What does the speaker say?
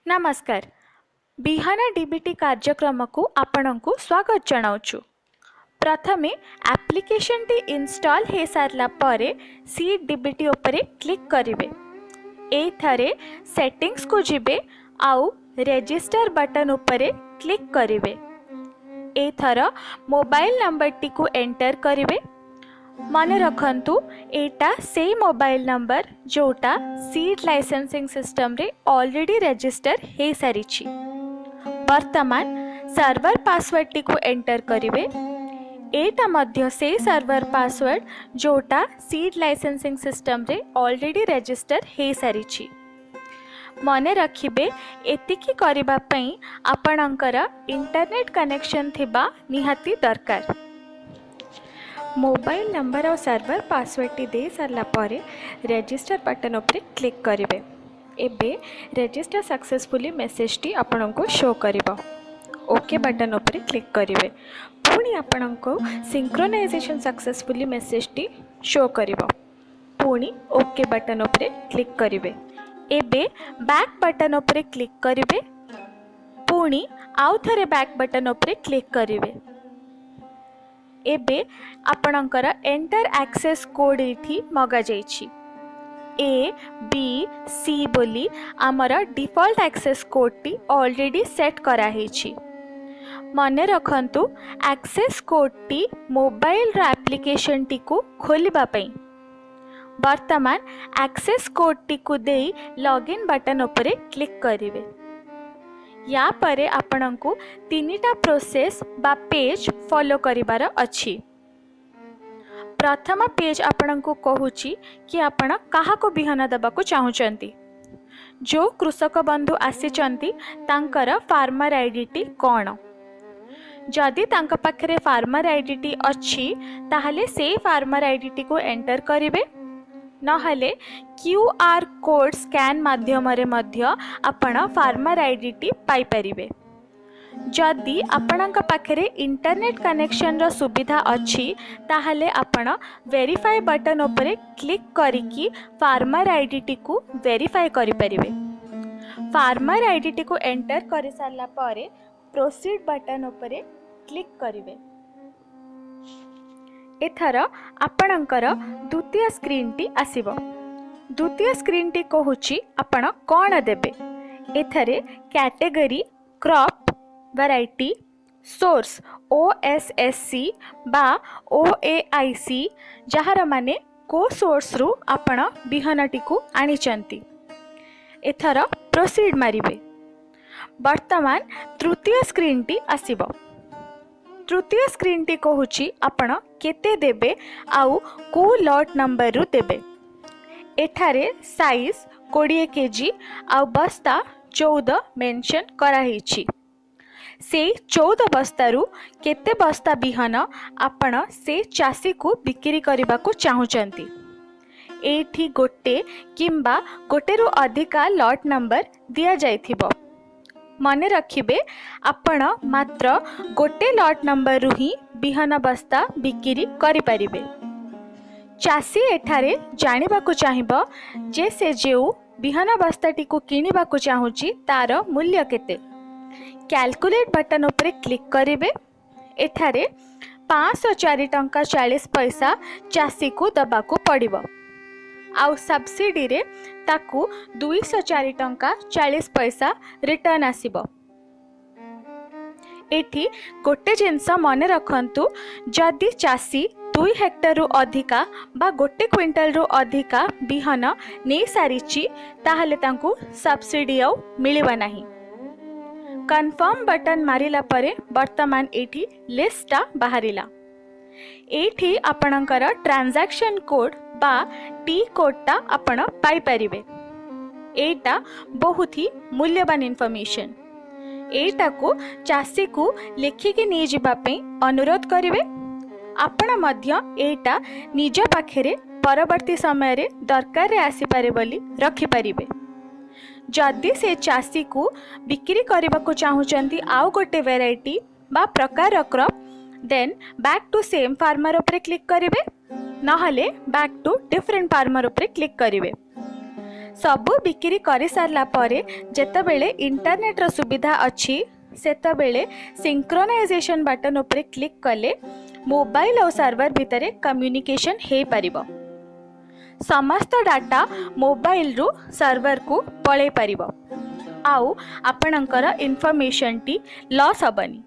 नमस्कार। बिहाना डीबीटी कार्यक्रम को आपणको स्वागत जनाऊँ। प्रथमे एप्लिकेशन टी इंस्टॉल हो सारा परे सीट डीबीटी उपरे क्लिक करेंगे। एथरे सेटिंग्स को जिबे आउ रजिस्टर बटन उपरे क्लिक करेंगे। एथर मोबाइल नंबर टी को एंटर करेंगे। मन रखंतु एटा से मोबाइल नंबर जोटा सीट लाइसेंसिंग सिस्टम रे ऑलरेडी रजिस्टर हो सारी। वर्तमान सर्वर पासवर्ड टी को एंटर करेंगे। एटा मध्य से सर्वर पासवर्ड जोटा सीट लाइसेंसिंग सिस्टम रे ऑलरेडी रजिस्टर हो सारी। मन रखिबे एतिकी करिबा पई आपणकर इंटरनेट कनेक्शन थिबा निहाती दरकार। मोबाइल नंबर और सर्वर पासवर्ड टी दे सारा परे रजिस्टर बटन उपरे क्लिक करेंगे। एबे रजिस्टर सक्सेसफुली मेसेज टी आपनको शो करिबो। ओके बटन उपरे क्लिक करेंगे। पुणी आपनको सिंक्रोनाइजेशन सक्सेसफुली मेसेज टी शो करिबो। पुणी ओके बटन उपरे क्लिक करेंगे। एबे बैक बटन उपरे क्लिक करेंगे। पुणी आउ थरे बैक बटन उपरे क्लिक करेंगे। एबे आपणकर एंटर एक्सेस कोड इठी मगा जाइछि। ए बी सी बोली आमर डिफॉल्ट एक्सेस कोड टी ऑलरेडी सेट करा हिछि। मने रखंतु एक्सेस कोड टी मोबाइल रो एप्लिकेशन टी को खोलिबा पई वर्तमान एक्सेस कोड टी को देई लॉगिन बटन उपरे क्लिक करिवे। या परे आपणको तीनिटा प्रोसेस बा पेज फॉलो करिबार अछि। प्रथम पेज आपणको कहूची कि आपण काहाको बिहन दबाको चाहुचंती। जो कृषक बंधु आसीचंती तांकर फार्मर आईडी कौन। जदि तांक पाखरे फार्मर आईडी अछि ताहले से फार्मर आईडी को एंटर करिवे। नहले क्यूआर कोड स्कैन माध्यम रे मध्य आपण फार्मर आईडी पाई परिबे। जदि आपणक पाखरे इंटरनेट कनेक्शन रो सुविधा अछि ताहले आपण वेरीफाई बटन उपरे क्लिक करिकी फार्मर आईडी को वेरीफाई करि परिबे। फार्मर आईडी को एंटर करि सारला परे प्रोसीड बटन उपरे क्लिक करिवे। एथर आपणकर द्वितीय स्क्रीन टी आसीबो। द्वितीय स्क्रीन टी कहूची आपण कोन देबे। एथरे category crop variety source OSSC बा ओएआईसी जहार माने को सोर्स रु आपण बिहनटी को आनिचंती। एथर प्रोसीड मारिबे। वर्तमान तृतीय स्क्रीन टी आसीबो। तृतीय स्क्रीन टी कहूची आपण केते देबे आउ को लॉट नंबर रु देबे। एठारे साइज 20 केजी आउ बस्ता 14 मेंशन करा हिची। से 14 बस्ता रु केते बस्ता बिहन आपण से चासी को बिक्री करबा को चाहुचंती। एठी गोटे किंबा गोटे रु अधिका लॉट नंबर दिया जाइथिबो। मने रखिबे आपण मात्र गोटे लॉट नंबर रु ही बिहन बस्ता बिक्री करि परिबे। चासी एठारे जानिबा को चाहिबो जे से जेउ बिहन बस्ताटी को किनिबा को चाहुची तार मूल्य केते। कैलकुलेट बटन उपरे क्लिक करेंगे। एठारे 504 टंका 40 पैसा चासी को दबा को पड़िबो। आउ सब्सिडी रे ताकू 204 टंका 40 पैसा रिटर्न आसीबो। एठी गोटे जिनस मने रखंतु जदि चासी 2 हेक्टर रु अधिका बा गोटे क्विंटल रु अधिका बिहन नै सारिची ताहले तांकू सब्सिडी आउ मिलिबा नाही। कन्फर्म बटन मारिला परे वर्तमान एठी लिस्टा बाहरिला। एठी आपणकर ट्रांजैक्शन कोड बा टी कोडटा आपण पाई परिबे। एटा बहुत ही मूल्यवान इनफॉरमेशन। एटा को चासी को लिखिकी नहीं जिबा पे अनुरोध करिवे। आपण मध्य एटा निज पाखरे परवर्ती समय रे दरकार रे आसी पारे बोली रखि परिबे। जदि से चासी को बिक्री करबा को चाहुचंती आउ गोटे वेराइटी बा प्रकार crop then back to same farmer उपरे क्लिक करेंगे। नहले बैक टू डिफरेंट फार्मर उपरे क्लिक करेंगे। सबु बिक्री करि सारला परे जेतेबेले इंटरनेट रो सुविधा अछि सेतेबेले सिंक्रोनाइजेशन बटन उपरे क्लिक कले मोबाइल और सर्वर भितरे कम्युनिकेशन हे परिबो। समस्त डाटा मोबाइल रु सर्वर को पळे परिबो आउ आपणकर इन्फॉर्मेशन टी लॉस हबनी।